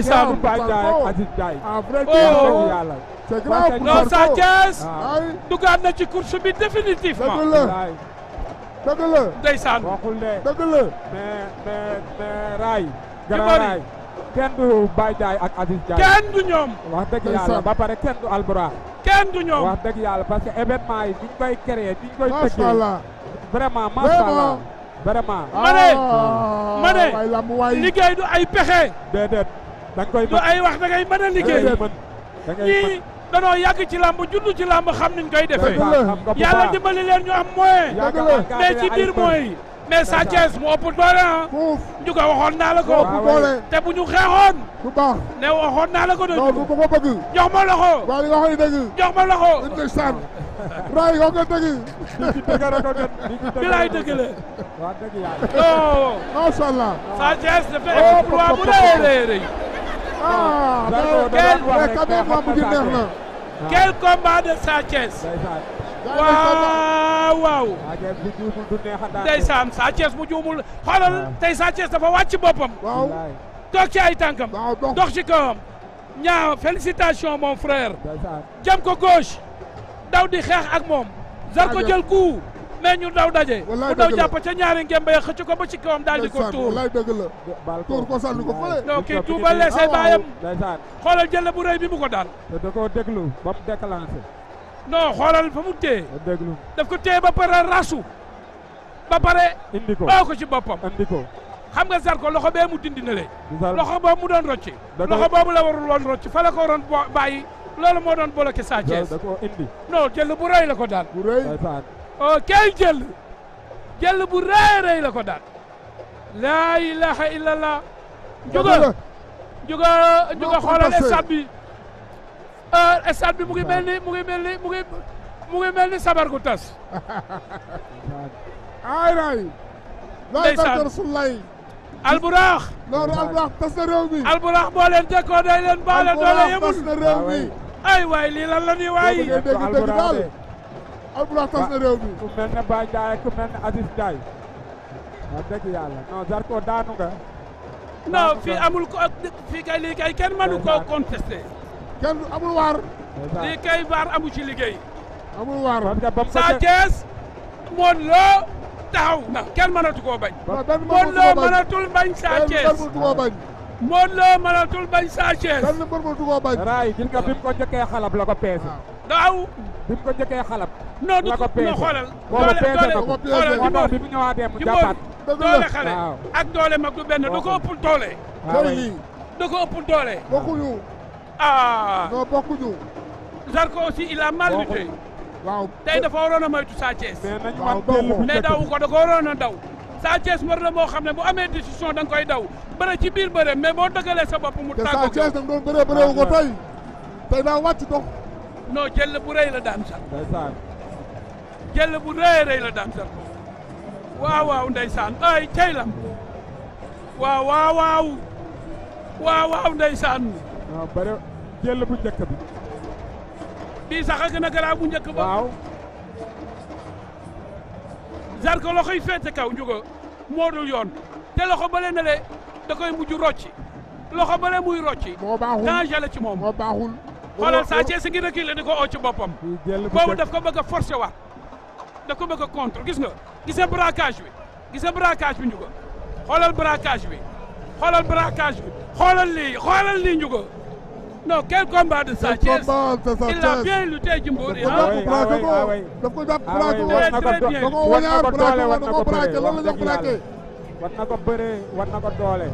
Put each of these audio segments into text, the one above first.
ndeysaan Baye Ndiaye ak Aziz Ndiaye. ah vrai Oh. yàlla. c'est grave pour non Sa Thiès waaw. dugaat na ci course bi définitivement dëgg la Raay dëgg la ndeysaan waxul ne dëgg la mais Raay. Di Grand bëri. Raay kenn du Baye Ndiaye ak Aziz Ndiaye. kenn du ñoom wax dëgg Ndeysaan. yàlla ba pare kenn du Alburax. kenn du ñoom wax dëgg yàlla parce que événement yi niñ koy créer niñ koy macha tëggee. allah vraiment macha allah Vraiment. vraiment. Ma ne waay lamb waay liggéey du ay pexe déedéet da nga koy du ay wax da ngay mën a liggéey da ngay mën ñii danoo yàgg ci làmb juddu ci làmb xam niñ koy defee Dëgg la. xam nga bu yàlla baax. dimbali leen ñu am moyen Yàgg Dëgg la. engagé mais ci ay biir mbër. moyen yi mais Sa Thiès mu ëpp doole ah fuuf Njuga waxoon naa la ko moo ëpp doole te bu ñu xeexoon du baax ne waxoon naa la ko de non du ma ko bëgg jox ma loxo waa li nga xam ne dëgg jox ma loxo ndeysaan raay yoo ko dëgg bilaay dëgg la wax dëgg yàlla. non macha allah Sa Thiès dafa exploit bu rëy rëy ah Zarko da quel- doon wax mais rek quand même lamb ji neex na quel combat de Sa Thiès ndeysaan. waaw waaw Sa Thiès bu juumul du neex a daan. ndeysaan Sa Thiès bu juumul xoolal tey Sa Thiès dafa wàcc boppam waaw Bilaay. toog ci ay tànkam waaw dox dox ci kawam ñaa félicitations mon frère ndeysaan. jam ko gauche daw di xeex ak moom Zarko jël coup mais ñu daw daje Wallaay mu daw dëgg la. jàpp ca ñaari ngembe ya xëcc ko ba ci kawam daal di ko ndeysaan tuur wallaay dëgg la baal tuur ko sànni ko fële non kii Gis nga tuuba bi leesay waaw. baayam ndeysaan. xoolal jël bu rëy bi mu ko daan te da koo déglu ba mu déclenché. non xoolal fa mu téye da déglu daf ko téye ba pare rasu ba pare indi ko oo ko ci boppam indi ko. xam nga Zarko loxo bee mu dindi na le gisal loxo boobu mu doon rocci Da ko- loxo boobu la warul woon rocci fa la ko waroon bàyyi loolu moo doon bloqué Sa Thiès da koo indi. non jël bu rëy la ko daan bu rëy ndeysaan. oh kay jël bu rëy rëy la ko daan laa ilaha illallah dëgg la juga xoolal stade bi stade bi mu ngi mel ni mu ngi mel ni sabar gu tas ay raay laay Ndeysaan. barke Rasulullaay alburax loolu Alburax tas na réew mi alburax boo leen jëkkoo day leen baale doole Alburax tas yemul na réew mi ay waay lii lan la nii waay dégg dégg daal Alburax tas na réew mi ku mel ne Baye Ndiaye ku mel ne Aziz Ndiaye. wax dëgg yàlla non Zarko daanu nga. non fii amul ko fii kay lii kay kenn mënu koo contesté kenn amul waar ndeysaan. lii kay vaar amu ci liggéey amul waar parce que ba mu ko Sa Thiès Modou Lo taxaw na kenn mënatu koo bañ waaw benn Modou Lo mënatul bañ Sa benn Thiès mbër mënatu koo bañ Modou Lo mënatul bañ Sa Thiès benn mbër mënatu koo bañ Raay gis nga bi mu ko njëkkee xalab la ko peese. daaw bi mu ko njëkkee xalab. non du la ko ko peese. non xoolal booba peese na ko. booba peese xoolal na ko. non bi mu ñëwaatee mu Jimbori jàppaat. dëgg doole la xale waaw. ak doole mag du benn da ko ëppul doole waaw tey lii da ko ëppul doole bokkuñu ah non bokkuñu Zarko aussi il a mal lutté waaw tey dafa waroon a moytu Sa Thiès mais nañu waaw, wan jël bu mais njëkk daw bi. ko da ko waroon a daw Sa Thiès mbër la moo xam ne bu amee décision da nga koy daw bëre ci biir bëre mais boo dëggalee sa bopp mu te Sa tàggoo Thiès da nga doon bëree bëree wu ko tey tey daa wàcc dox non jël bu rëy la daan sax ndeysaan. jël bu rëy rëy la daan Zarko waaw waaw ndeysaan ay cey lam waaw waaw waaw waaw waaw ndeysaan non bëri jël bu njëkk bi. bii sax a gën a garaaw bu njëkk ba waaw. Zarko loxo yi féete kaw njuga moo dul yoon te loxo bale na le da koy mujj rocci loxo bale muy rocci moo baaxul danger la ci moom moo baaxul xoolal Sa Thiès ngi reculé di ko oo ci boppam fii jël bu boobu njëkk. daf ko bëgg a forcé waat daf ko bëgg a contre gis nga braquage bi gis nga braquage bi njuga xoolal braquage bi xoolal braquage bi xoolal lii njuga non quel combat de Sa Thiès il a bien lutté Jimbori daf ah ko braqué ko ah oui. daf ko jàpp ah braqué oui, ko war na ko très do- bien. da ko war na wañaar ko braqué doole, war na ko braqué bëree, loolu la ñu wax wax dëgg braqué yàlla. war na ko bëree war na ko doole.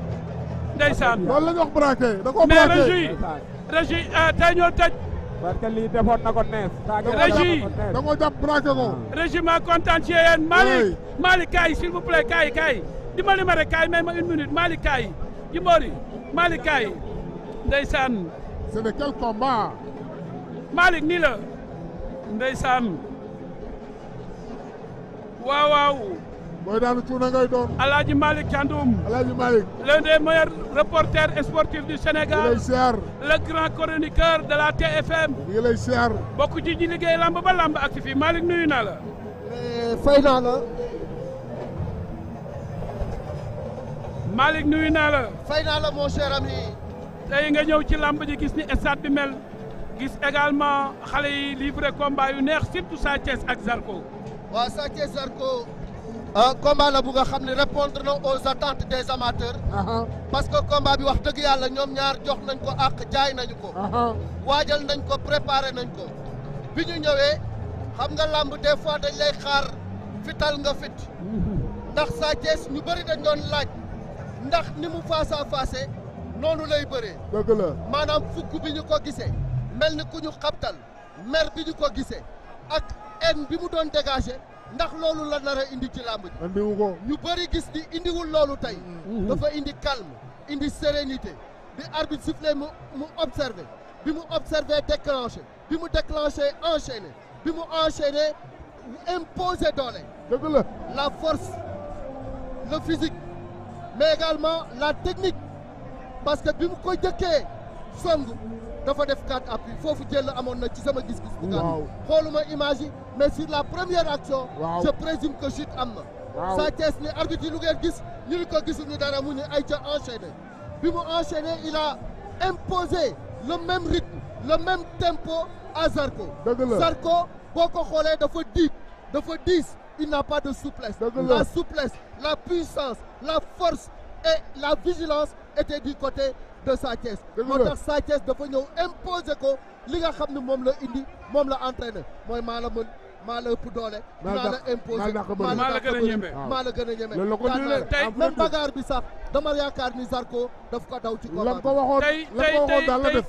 ndeysaan loolu la ñu wax braqué da ko mais braqué régie tey ñoo tëj parce que lii defoon na ko nees. Régie. da ko jàpp braqué ko régie ma kontaan ci yéen Malick Oui. Malick kaay s'il vous plaît kaay dimbali ma rek kaay may ma une minute Malick kaay Jimbori Malick kaay ndeysaan c'est de quel combat Malick nii la ndeysaan waaw waaw booy daanu cuuna ngay doon Alaaji Malick Thiandoum Alaaji Malick l'un des meilleurs reporters sportifs du ngi Sénégal lay siyaar le grand chroniqueur de la TFM ngi lay siyaar bokk ci ñi liggéey lamb ba lamb ak fi Malick nuyu naa la fay naa la Malick nuyu naa la fay naa la mon cher ami tey nga ñëw ci làmb ji gis ni stade bi mel gis également xale yi livré combat yu neex surtout Sa Thiès ak Zarko. waaw Sa Thiès Zarko combat la bu nga xam ne répondre na aux attentes des amateurs. parce que combat bi wax dëgg yàlla ñoom ñaar jox nañ ko ak jaay nañu ko. waajal nañ ko préparé nañ ko. bi ñu ñëwee xam nga làmb des fois dañ lay xaar fital nga fit. ndax Sa Thiès ñu bëri dañ doon laaj ndax ni mu face à face noonu lay bëree. dëgg la maanaam fukk bi ñu ko gisee mel ni ku ñu xabtal mer bi ñu ko gisee ak haine bi mu doon dégagé ndax loolu la nar a indi ci làmb ji. andiwu ko. ñu bëri gis ni indiwul loolu tey. dafa indi calme indi sérénité bi arbitre sifflé mu observé bi mu observé déclenché bi mu déclenché enchaîné bi mu enchaîné imposé doole. dëgg la la force le physique mais également la technique parce que bi mu ko jëkkee song dafa def 4 appui foofu jël amoon na ci sama gis-gis bu gàtt xooluma image yi mais sur la première action je présume que chute am na Sa Thiès ni arbitre yi lu ngeen gis ñu ni ko gisuñu dara mu ñu ay ca enchaîné bi mu enchaîné il a imposé le même rythme le même tempo à Zarko. Zarko boo ko xoolee dafa diib dafa diis il n'a pas de souplesse. La souplesse, la puissance, la force et la vigilance étaient du côté de Sa Thiès. moo tax Sa Thiès dafa ñëw imposer ko li nga xam ne moom la indi moom la entraîné mooy maa la mën maa la ëpp doole. maa la imposer maa la gën a ñeme maa la gën a ñeme. tey même bagarre bi sax dama yaakaar ni Zarko daf ko daw ci combat bi.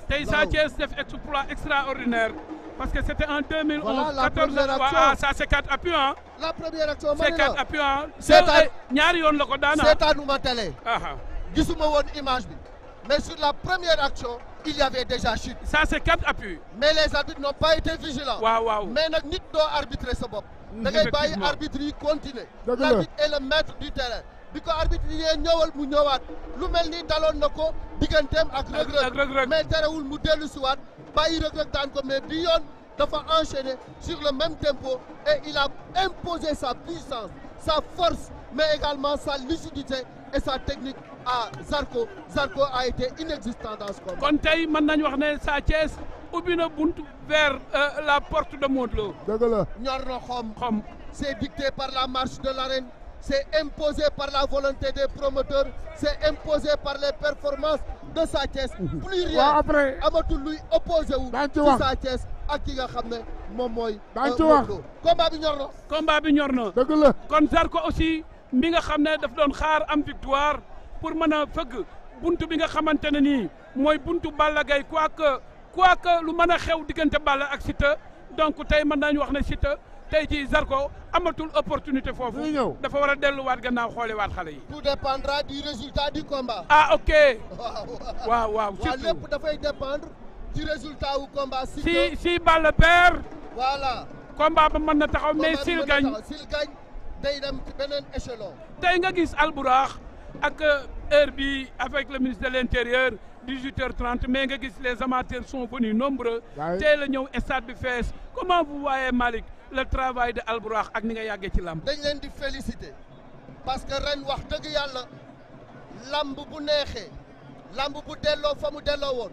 tey Sa Thiès def exploit extraordinaire. Parce que c'était en 2011, voilà, 14 ça c'est 4 appuis hein. La première action c'est 4 appuis hein. ñaari yoon la ko daana. seetaanuma télé. gisuma woon image bi. Mais sur la première action, il y avait déjà chute. Ça c'est 4 appuis. Mais les arbitres n'ont pas été vigilants. waaw mais nag nit doo arbitrer sa bopp. da ngay bàyyi arbitre yi continuer. L'arbitre est le maître du terrain. bi ko arbitre yi ñëwal mu ñëwaat lu mel ni daloon na ko digganteem ak Reug-Reug mais terewul mu dellu si waat bàyyi Reug-Reug daan ko mais bi yoon dafa enchaîner sur le même tempo et il a imposé sa puissance sa force mais également sa lucidité et sa technique à Zarko. Zarko a été inexistant dans ce combat. kon tey mën nañu wax ne Sa Thiès ubbi na buntu vers la porte de Modou Lo. dëgg la ñor na xom. C'est dicté par la marche de l'arène. C'est imposé par la volonté des promoteurs, c'est imposé par les performances de Sa Thiès. Plus rien amatul luy opposé wu ci Sa Thiès ak ki nga xam ne moom mooy combat bi ñor na. combat bi ñor na. dëgg la kon Zarko aussi mi nga xam ne daf doon xaar am victoire pour mën a fëgg buntu bi nga xamante ne nii mooy buntu Balla Gaye quoique lu mën a xew diggante Balla ak Siteu donc tey mën nañu wax ne Siteu tey jii Zarko amatul opportunité foofu dafa war a delluwaat gannaaw xoolewaat xale yi. Tout dépendra du résultat du combat. Ah ok. waaw surtout lépp dafay dépendre du résultat wu combat. si Balla perd. voilà. combat ba mën na taxaw mais s'il gagne day dem ci beneen échelon. tey nga gis Albourakh ak heure bi avec le ministre de l'Intérieur 18h30 mais nga gis les amateurs sont venus nombreux. tey la ñëw stade bi fees comment vous voyez Malick le travail de Albourakh ak ni nga yàggee ci lamb. dañ leen di féliciter parce que ren wax dëgg yàlla lamb bu neexee lamb bu delloo fa mu delloo woon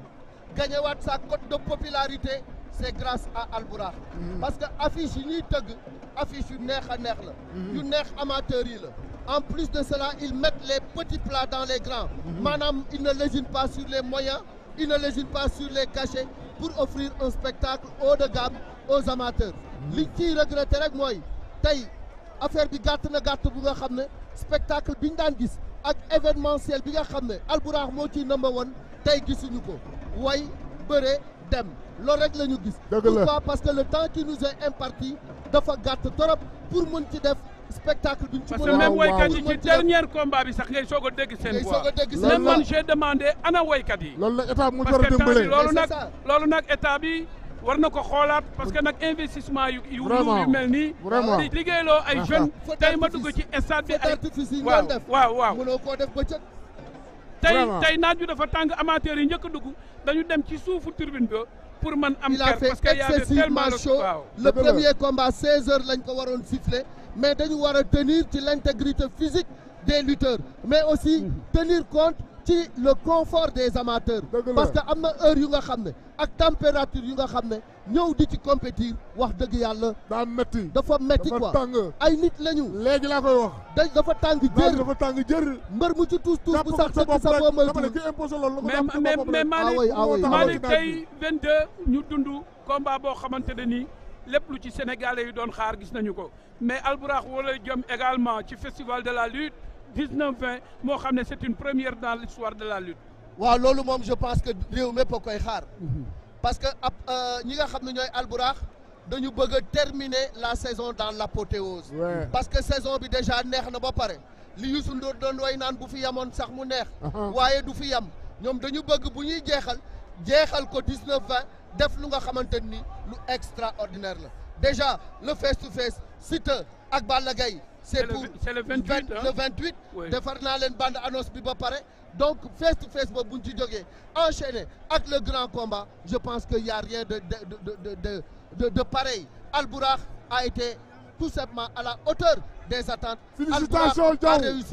gañewaat sa cote de popularité c'est grâce à Albourakh. parce que affiche yi ñuy tëgg affiche yu neex a neex la. yu neex amateurs yi la. En plus de cela, ils mettent les petits plats dans les grands. Maanaam, ils ne lésinent pas sur les moyens, ils ne lésinent pas sur les cachets pour offrir un spectacle haut de gamme aux amateurs. li ciy regretté rek mooy tey affaire bi gàtt na gàtt bu nga xam ne spectacle bi ñu daan gis ak événementiel bi nga xam ne Albourakh moo ciy number one tey gisuñu ko way bëre dem loolu rek la ñu gis. pourquoi parce que le temps qui nous est imparti dafa gàtt trop pour mën ci def. spectacle bi parce que même woykat yi ci dernier combat bi sax ngay soog a dégg seen voix même man j'ai demandé ana woykat yi. loolu nag état mu war a dimbale loolu nag état bi war na ko xoolaat parce que nag investissement yu mel nii. di liggéeyloo ay jeunes. tey ma dugg ci stade bi ay waaw mënoo koo def bëccëg. tey naaj bi dafa tàng amateurs yi njëkk a dugg dañu dem ci suufu turbine bi pour man am. il a fait excessivement chaud le premier combat 16h lañ ko waroon siffler. mais dañu war a tenir ci l'intégrité physique des lutteurs mais aussi tenir compte ci le confort des amateurs. parce que am na heure yu nga xam ne ak température yu nga xam ne ñëw di ci compétir wax dëgg yàlla. daa métti dafa métti quoi dafa tàng. ay nit lañu. léegi laa koy wax. dafa tàng jër dafa tàng jër. mbër mu ci tuus tuus bu sax sa bopp sa boo dama ne ki imposé loolu la ko mais Malick Malick tey 22 ñu dund combat boo xamante ne nii lépp lu ci sénégalais yi doon xaar gis nañu ko mais Albourakh wala jëm également ci festival de la lutte 19-20 moo xam ne c'est une première dans l'histoire de la lutte. waaw loolu moom je pense que réew mépp a koy xaar. parce que ab ñi nga xam ne ñooy Albourakh dañu bëgg a terminer la saison dans l'apothéose. parce que saison bi déjà neex na ba pare li Youssou Ndour doon way naan bu fi yamoon sax mu neex. waaye du fi yam ñoom dañu bëgg bu ñuy jeexal ko 19-20 def lu nga xamante ni lu extraordinaire la déjà le face to face Siteu ak Balla Gaye c'est le 28 le 28 defar naa leen bande annonce bi ba pare donc face to face boobu bu ñu ci jógee enchaîné ak le grand combat je pense que y a rien de pareil. Albourakh a été tout simplement à la hauteur des attentes. Félicitations Albourakh a réussi.